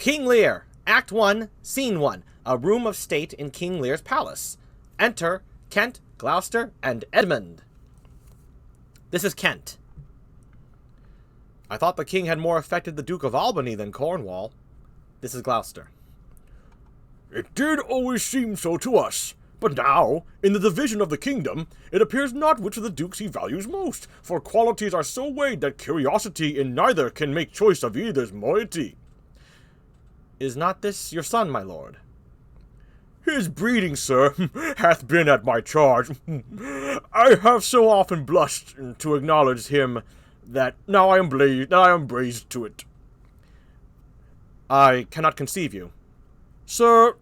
King Lear, Act 1, Scene 1, a room of state in King Lear's palace. Enter Kent, Gloucester, and Edmund. This is Kent. I thought the king had more affected the Duke of Albany than Cornwall. This is Gloucester. It did always seem so to us. But now, in the division of the kingdom, it appears not which of the dukes he values most, for qualities are so weighed that curiosity in neither can make choice of either's moiety. Is not this your son, my lord? His breeding, sir, hath been at my charge. I have so often blushed to acknowledge him, that now I am braced to it. I cannot conceive you. Sir,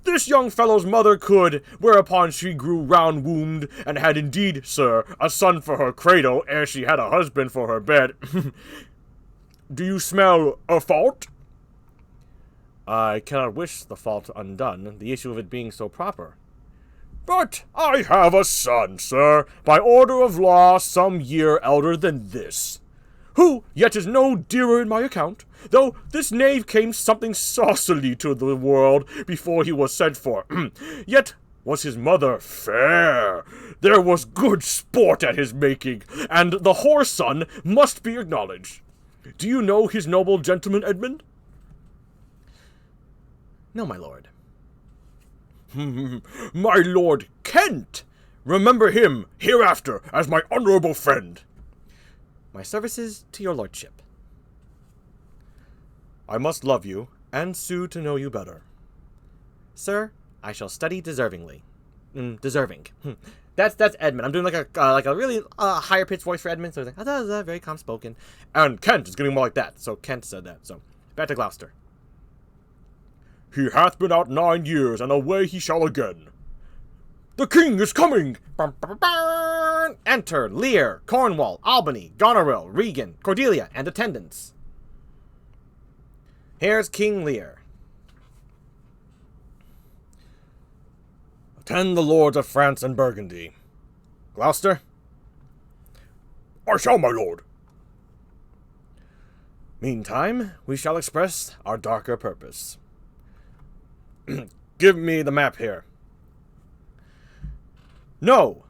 this young fellow's mother could, whereupon she grew round-wombed, and had indeed, sir, a son for her cradle, ere she had a husband for her bed. Do you smell a fault? I cannot wish the fault undone, the issue of it being so proper. But I have a son, sir, by order of law some year elder than this, who yet is no dearer in my account, though this knave came something saucily to the world before he was sent for. Yet was his mother fair. There was good sport at his making, and the whoreson must be acknowledged. Do you know his noble gentleman, Edmund? No, my lord. My lord Kent! Remember him hereafter as my honorable friend. My services to your lordship. I must love you, and sue to know you better. Sir, I shall study deservingly. Deserving. That's Edmund. I'm doing like a really higher pitched voice for Edmund, so it's like, very calm spoken. And Kent is getting more like that. So Kent said that. So back to Gloucester. He hath been out 9 years, and away he shall again. The king is coming! Enter Lear, Cornwall, Albany, Goneril, Regan, Cordelia, and attendants. Here's King Lear. Attend the lords of France and Burgundy. Gloucester? I shall, my lord. Meantime, we shall express our darker purpose. Give me the map here. Know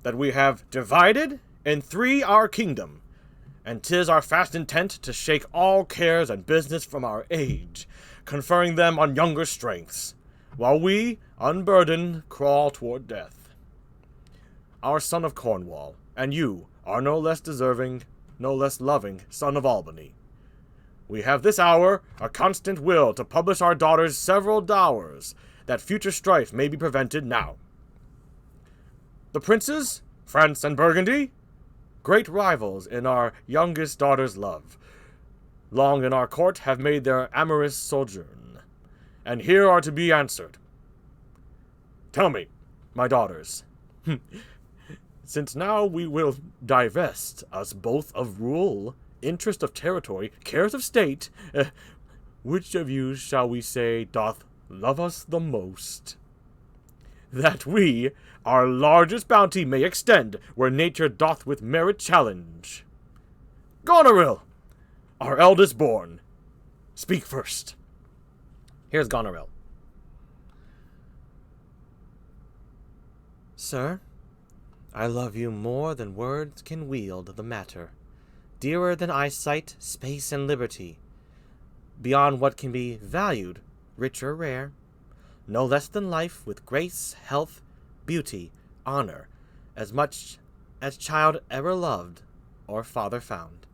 that we have divided in 3 our kingdom, and 'tis our fast intent to shake all cares and business from our age, conferring them on younger strengths, while we, unburdened, crawl toward death. Our son of Cornwall, and you, are no less deserving, no less loving son of Albany. We have this hour a constant will to publish our daughter's several dowers, that future strife may be prevented now. The princes, France and Burgundy, great rivals in our youngest daughter's love, long in our court have made their amorous sojourn, and here are to be answered. Tell me, my daughters, since now we will divest us both of rule, interest of territory, cares of state, which of you shall we say doth love us the most? That we our largest bounty may extend where nature doth with merit challenge. Goneril, our eldest born, speak first. Here's Goneril. Sir, I love you more than words can wield the matter. Dearer than eyesight, space, and liberty. Beyond what can be valued, rich or rare. No less than life with grace, health, beauty, honor, as much as child ever loved or father found.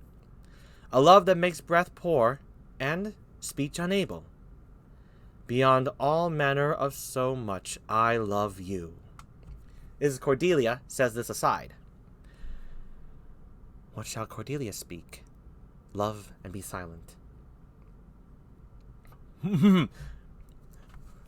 A love that makes breath poor and speech unable. Beyond all manner of so much, I love you. This is Cordelia says this aside. What shall Cordelia speak? Love and be silent.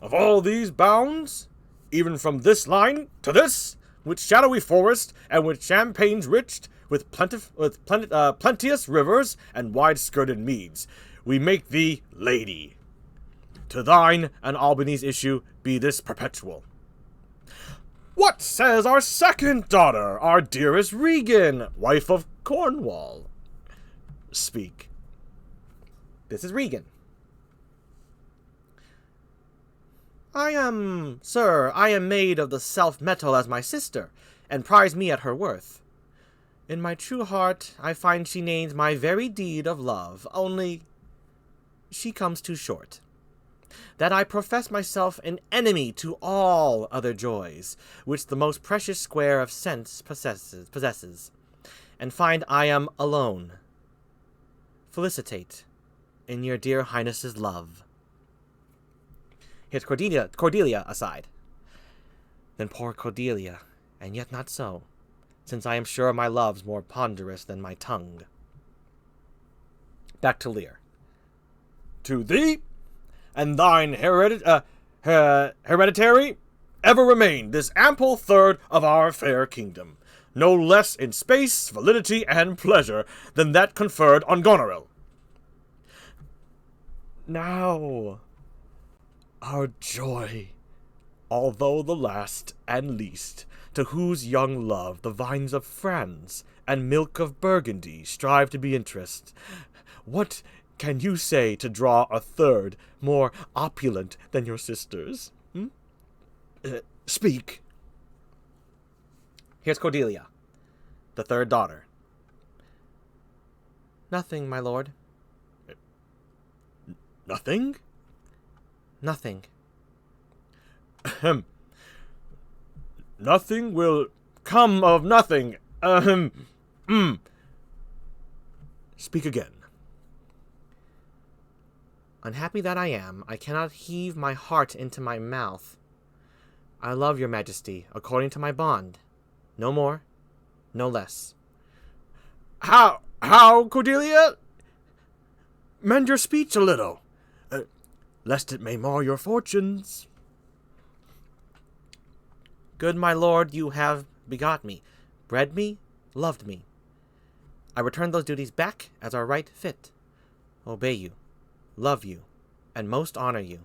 Of all these bounds, even from this line to this, with shadowy forest and with champagnes rich, with plenteous rivers and wide-skirted meads, we make thee lady. To thine and Albany's issue be this perpetual. What says our second daughter, our dearest Regan, wife of Cornwall? Speak. This is Regan. Sir, I am made of the self-metal as my sister, and prize me at her worth. In my true heart, I find she names my very deed of love, only she comes too short. That I profess myself an enemy to all other joys, which the most precious square of sense possesses, and find I am alone. Felicitate in your dear highness's love. Here's Cordelia aside. Then poor Cordelia, and yet not so, since I am sure my love's more ponderous than my tongue. Back to Lear. To thee, and thine hereditary, ever remain this ample third of our fair kingdom, no less in space, validity, and pleasure than that conferred on Goneril. Now, our joy, although the last and least, to whose young love the vines of France and milk of Burgundy strive to be interest, what can you say to draw a third more opulent than your sisters? Speak. Here's Cordelia, the third daughter. Nothing, my lord. Nothing? Nothing. Ahem. Nothing will come of nothing. Speak again. Unhappy that I am, I cannot heave my heart into my mouth. I love your majesty, according to my bond. No more, no less. How, Cordelia? Mend your speech a little, lest it may mar your fortunes. Good my lord, you have begot me, bred me, loved me. I return those duties back as are right fit. Obey you, love you, and most honor you.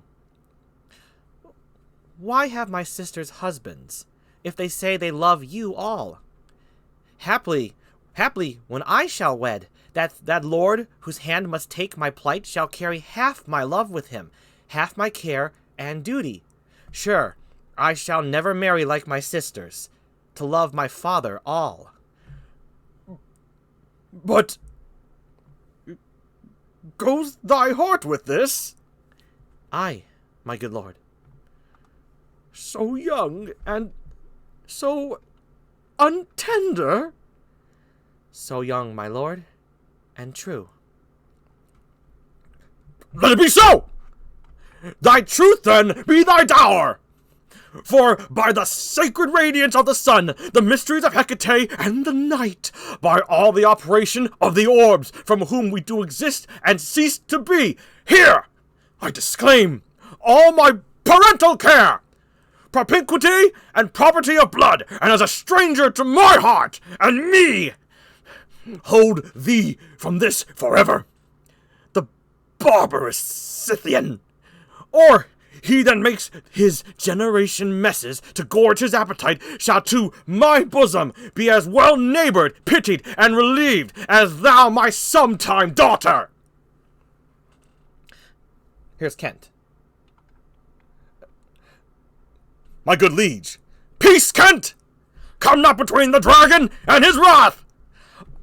Why have my sisters husbands, if they say they love you all? Haply, when I shall wed, that lord whose hand must take my plight shall carry half my love with him, half my care and duty. Sure, I shall never marry like my sisters, to love my father all. But goes thy heart with this? Aye, my good lord. So young and so untender? So young, my lord, and true. Let it be so! Thy truth, then, be thy dower! For by the sacred radiance of the sun, the mysteries of Hecate and the night, by all the operation of the orbs from whom we do exist and cease to be, here I disclaim all my parental care, propinquity and property of blood, and as a stranger to my heart and me, hold thee from this forever, the barbarous Scythian, or he that makes his generation messes to gorge his appetite shall to my bosom be as well neighbored, pitied, and relieved as thou my sometime daughter. Here's Kent. My good liege, peace, Kent! Come not between the dragon and his wrath!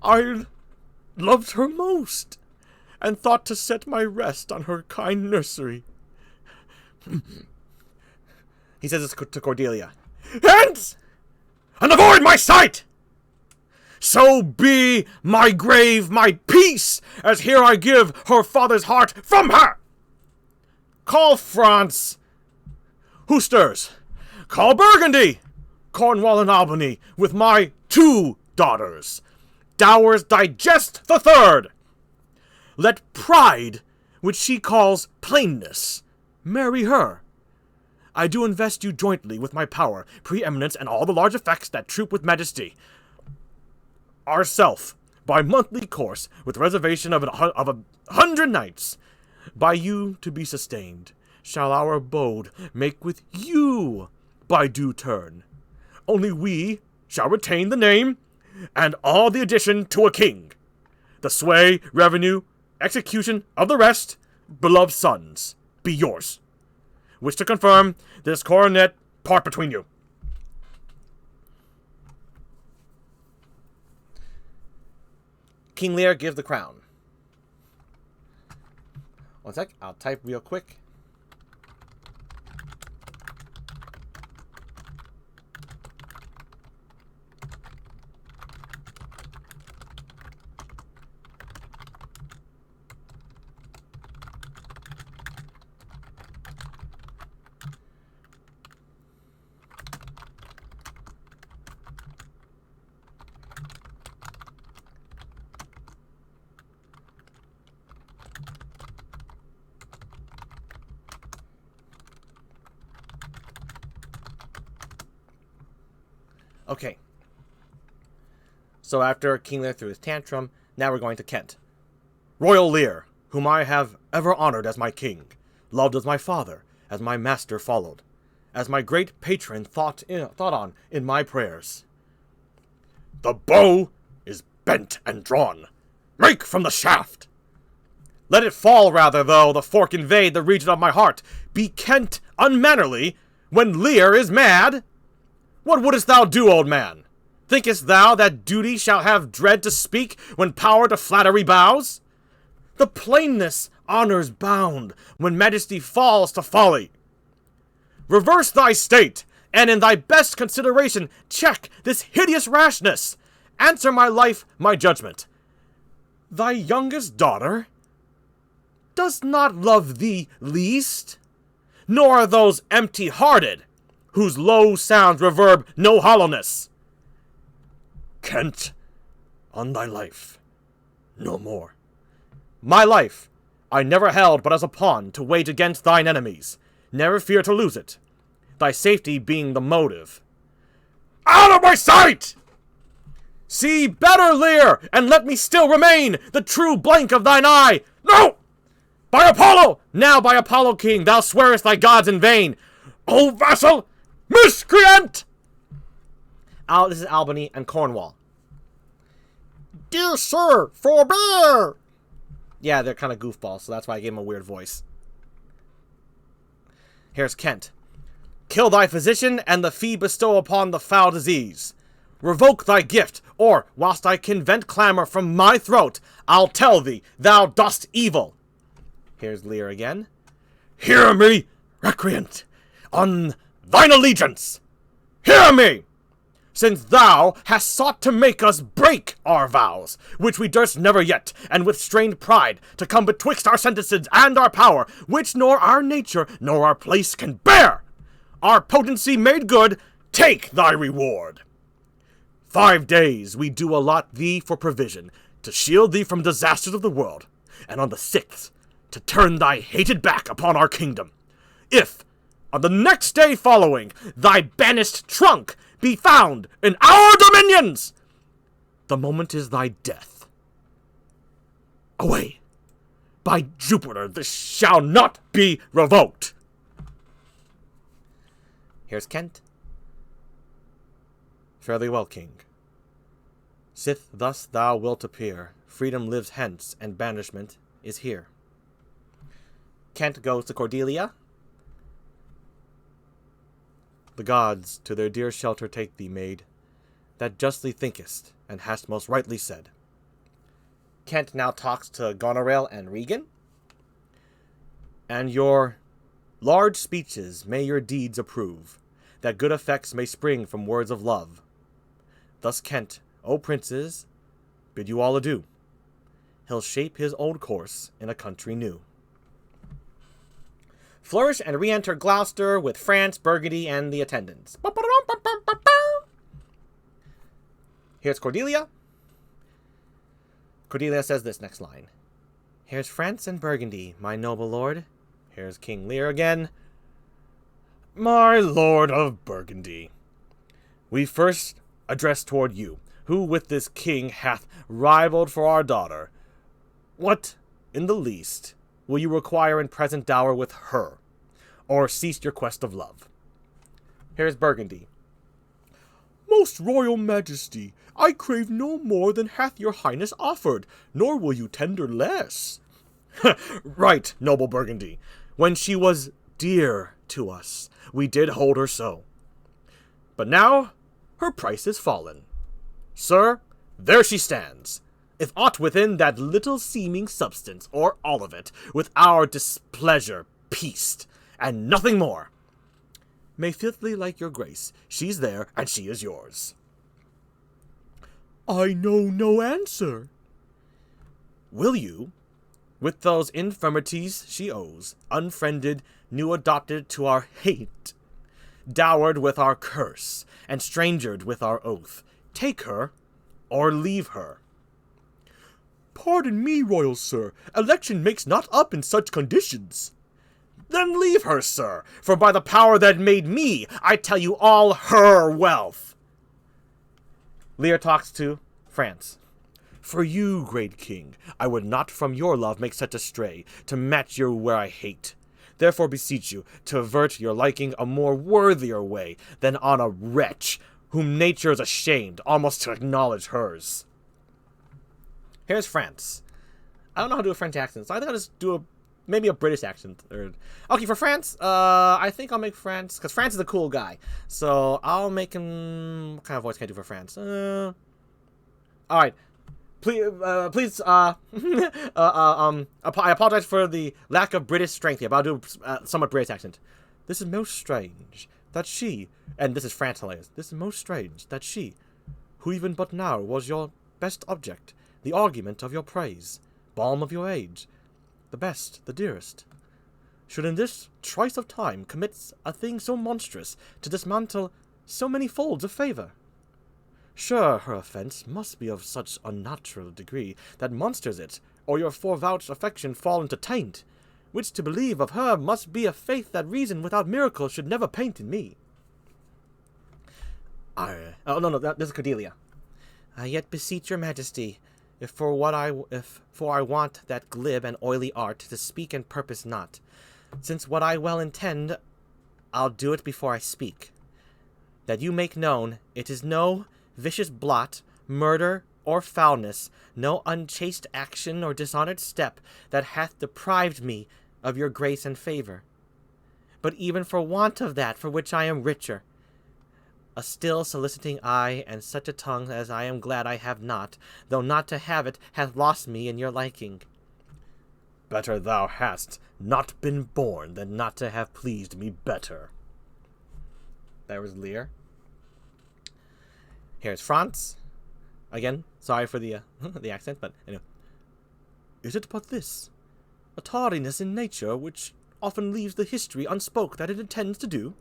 I loved her most, and thought to set my rest on her kind nursery. He says this to Cordelia. Hence! And avoid my sight! So be my grave my peace, as here I give her father's heart from her! Call France! Who stirs? Call Burgundy! Cornwall and Albany, with my 2 daughters. Dowers digest the 3rd. Let pride, which she calls plainness, marry her. I do invest you jointly with my power, preeminence, and all the large effects that troop with majesty. Ourself, by monthly course, with reservation of 100 knights, by you to be sustained, shall our abode make with you by due turn. Only we shall retain the name, and all the addition to a king. The sway, revenue, execution of the rest, beloved sons, be yours. wish to confirm this coronet part between you. King Lear gives the crown. One sec, I'll type real quick. Okay. So after King Lear threw his tantrum, now we're going to Kent. Royal Lear, whom I have ever honored as my king, loved as my father, as my master followed, as my great patron thought on in my prayers. The bow is bent and drawn. Make from the shaft! Let it fall rather, though the fork invade the region of my heart. Be Kent unmannerly when Lear is mad? What wouldst thou do, old man? Thinkest thou that duty shall have dread to speak when power to flattery bows? The plainness honor's bound when majesty falls to folly. Reverse thy state, and in thy best consideration check this hideous rashness. Answer my life, my judgment. Thy youngest daughter does not love thee least, nor are those empty-hearted, whose low sounds reverb no hollowness. Kent, on thy life, no more. My life I never held but as a pawn to wage against thine enemies. Never fear to lose it, thy safety being the motive. Out of my sight! See better, Lear, and let me still remain the true blank of thine eye. No! By Apollo! Now by Apollo, king, thou swearest thy gods in vain. O vassal! Miscreant! This is Albany and Cornwall. Dear sir, forbear! Yeah, they're kind of goofballs, so that's why I gave him a weird voice. Here's Kent. Kill thy physician, and the fee bestow upon the foul disease. Revoke thy gift, or, whilst I can vent clamor from my throat, I'll tell thee thou dost evil. Here's Lear again. Hear me, recreant, on thine allegiance. Hear me! Since thou hast sought to make us break our vows, which we durst never yet, and with strained pride, to come betwixt our sentences and our power, which nor our nature nor our place can bear, our potency made good, take thy reward. 5 days we do allot thee for provision, to shield thee from disasters of the world, and on the 6th, to turn thy hated back upon our kingdom. If, on the next day following, thy banished trunk be found in our dominions, the moment is thy death. Away! By Jupiter, this shall not be revoked! Here's Kent. Fare thee well, king. Sith thus thou wilt appear, freedom lives hence, and banishment is here. Kent goes to Cordelia. The gods to their dear shelter take thee, maid, that justly thinkest, and hast most rightly said. Kent now talks to Goneril and Regan. And your large speeches may your deeds approve, that good effects may spring from words of love. Thus Kent, O princes, bid you all adieu. He'll shape his old course in a country new. Flourish and re-enter Gloucester with France, Burgundy, and the attendants. Here's Cordelia. Cordelia says this next line. Here's France and Burgundy, my noble lord. Here's King Lear again. My lord of Burgundy, we first address toward you, who with this king hath rivaled for our daughter. What, in the least, will you require in present dower with her, or cease your quest of love? Here's Burgundy. Most royal majesty, I crave no more than hath your highness offered, nor will you tender less. Right, noble Burgundy, when she was dear to us. We did hold her so. But now, her price has fallen. Sir, there she stands. If aught within that little seeming substance, or all of it, with our displeasure pieced, and nothing more, may fitly like your grace, she's there, and she is yours. I know no answer. Will you, with those infirmities she owes, unfriended, new adopted to our hate, dowered with our curse, and strangered with our oath, take her, or leave her? Pardon me, royal sir, election makes not up in such conditions. Then leave her, sir, for by the power that made me, I tell you all her wealth. Lear talks to France. For you, great king, I would not from your love make such a stray, to match you where I hate. Therefore beseech you, to avert your liking a more worthier way, than on a wretch, whom nature is ashamed almost to acknowledge hers. Here's France. I don't know how to do a French accent, so I think I'll just do maybe a British accent. Okay, for France, I think I'll make France, because France is a cool guy. So I'll make him, what kind of voice can I do for France? Alright. Please, I apologize for the lack of British strength here, but I'll do a somewhat British accent. This is most strange, that she, and this is France hilarious, this is most strange, that she, who even but now was your best object, the argument of your praise, balm of your age, the best, the dearest, should in this trice of time commit a thing so monstrous to dismantle so many folds of favour. Sure, her offence must be of such unnatural degree that monsters it, or your forevouched affection fall into taint, which to believe of her must be a faith that reason without miracle should never paint in me. This is Cordelia. I yet beseech your majesty, if for I want that glib and oily art to speak and purpose not, since what I well intend, I'll do it before I speak, that you make known it is no vicious blot, murder, or foulness, no unchaste action or dishonored step that hath deprived me of your grace and favour. But even for want of that for which I am richer, a still soliciting eye and such a tongue as I am glad I have not, though not to have it hath lost me in your liking. Better thou hast not been born than not to have pleased me better. That was Lear. Here's France. Again, sorry for the the accent, but anyway. Is it but this, a tardiness in nature which often leaves the history unspoke that it intends to do?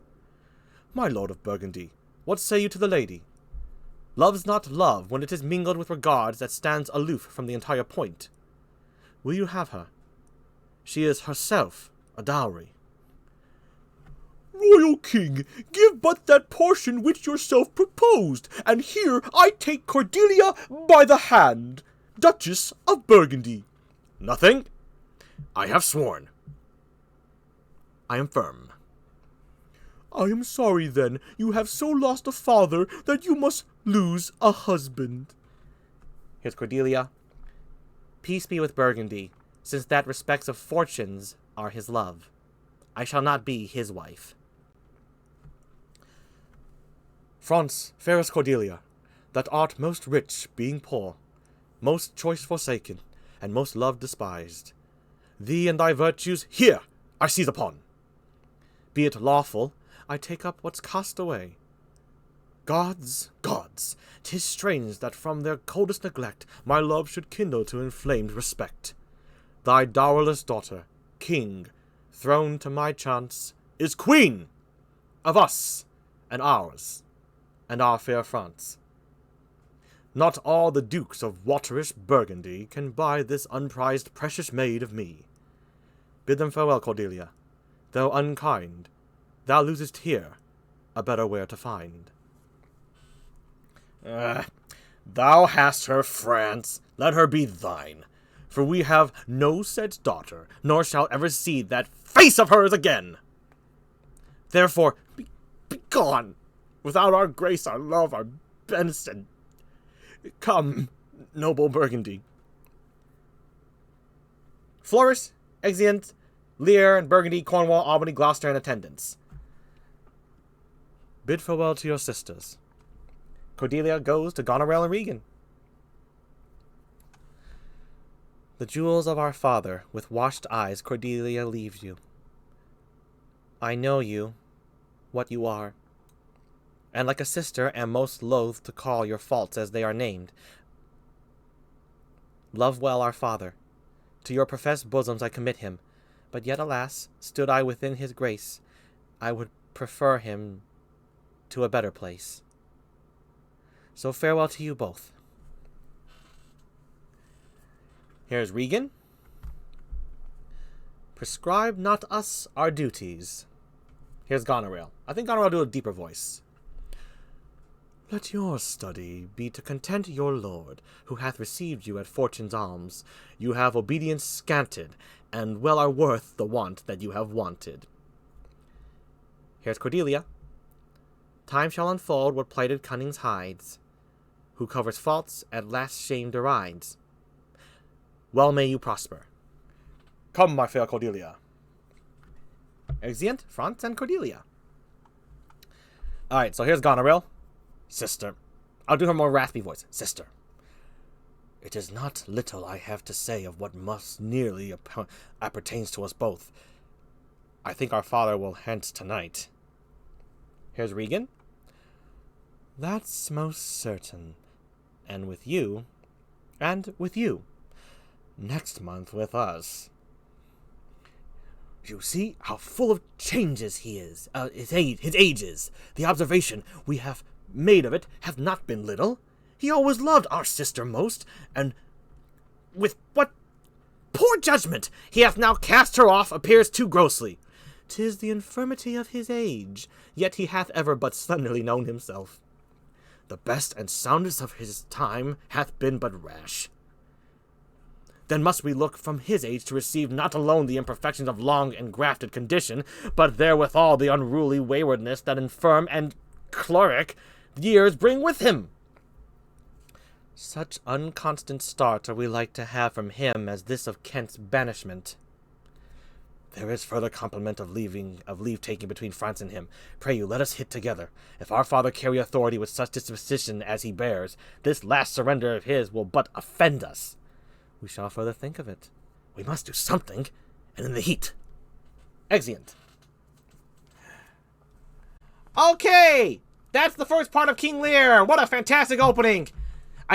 My lord of Burgundy, what say you to the lady? Love's not love when it is mingled with regards that stands aloof from the entire point. Will you have her? She is herself a dowry. Royal king, give but that portion which yourself proposed, and here I take Cordelia by the hand, Duchess of Burgundy. Nothing. I have sworn. I am firm. I am sorry, then, you have so lost a father that you must lose a husband. Here's Cordelia. Peace be with Burgundy, since that respects of fortunes are his love. I shall not be his wife. France, fairest Cordelia, that art most rich, being poor, most choice forsaken, and most loved despised, thee and thy virtues here I seize upon. Be it lawful, I take up what's cast away. Gods, 'tis strange that from their coldest neglect my love should kindle to inflamed respect. Thy dowerless daughter, king, throned to my chance, is queen of us and ours, and our fair France. Not all the dukes of waterish Burgundy can buy this unprized precious maid of me. Bid them farewell, Cordelia. Though unkind, thou losest here a better where to find. Thou hast her, France. Let her be thine. For we have no said daughter, nor shall ever see that face of hers again. Therefore, be gone. Without our grace, our love, our benison. Come, noble Burgundy. Flourish, exeunt, Lear and Burgundy, Cornwall, Albany, Gloucester, in attendance. Bid farewell to your sisters. Cordelia goes to Goneril and Regan. The jewels of our father, with washed eyes, Cordelia leaves you. I know you, what you are, and like a sister am most loath to call your faults as they are named. Love well our father. To your professed bosoms I commit him, but yet, alas, stood I within his grace, I would prefer him to a better place. So farewell to you both. Here's Regan. Prescribe not us our duties. Here's Goneril. I think Goneril will do a deeper voice. Let your study be to content your lord, who hath received you at fortune's alms. You have obedience scanted, and well are worth the want that you have wanted. Here's Cordelia. Time shall unfold what plighted cunnings hides. Who covers faults, at last shame derides. Well may you prosper. Come, my fair Cordelia. Exeunt, Franz, and Cordelia. Alright, so here's Goneril. Sister. I'll do her more raspy voice. Sister. It is not little I have to say of what most nearly appertains to us both. I think our father will hence tonight. Here's Regan. That's most certain. And with you. Next month with us. You see how full of changes he is. His age is. The observation we have made of it have not been little. He always loved our sister most, and with what poor judgment he hath now cast her off appears too grossly. 'Tis the infirmity of his age, yet he hath ever but slenderly known himself. The best and soundest of his time hath been but rash. Then must we look from his age to receive not alone the imperfections of long engrafted condition, but therewithal the unruly waywardness that infirm and chloric years bring with him. Such unconstant start are we like to have from him as this of Kent's banishment. There is further compliment of leave-taking between France and him. Pray you, let us hit together. If our father carry authority with such disposition as he bears, this last surrender of his will but offend us. We shall further think of it. We must do something, and in the heat. Exeunt. Okay, that's the first part of King Lear. What a fantastic opening.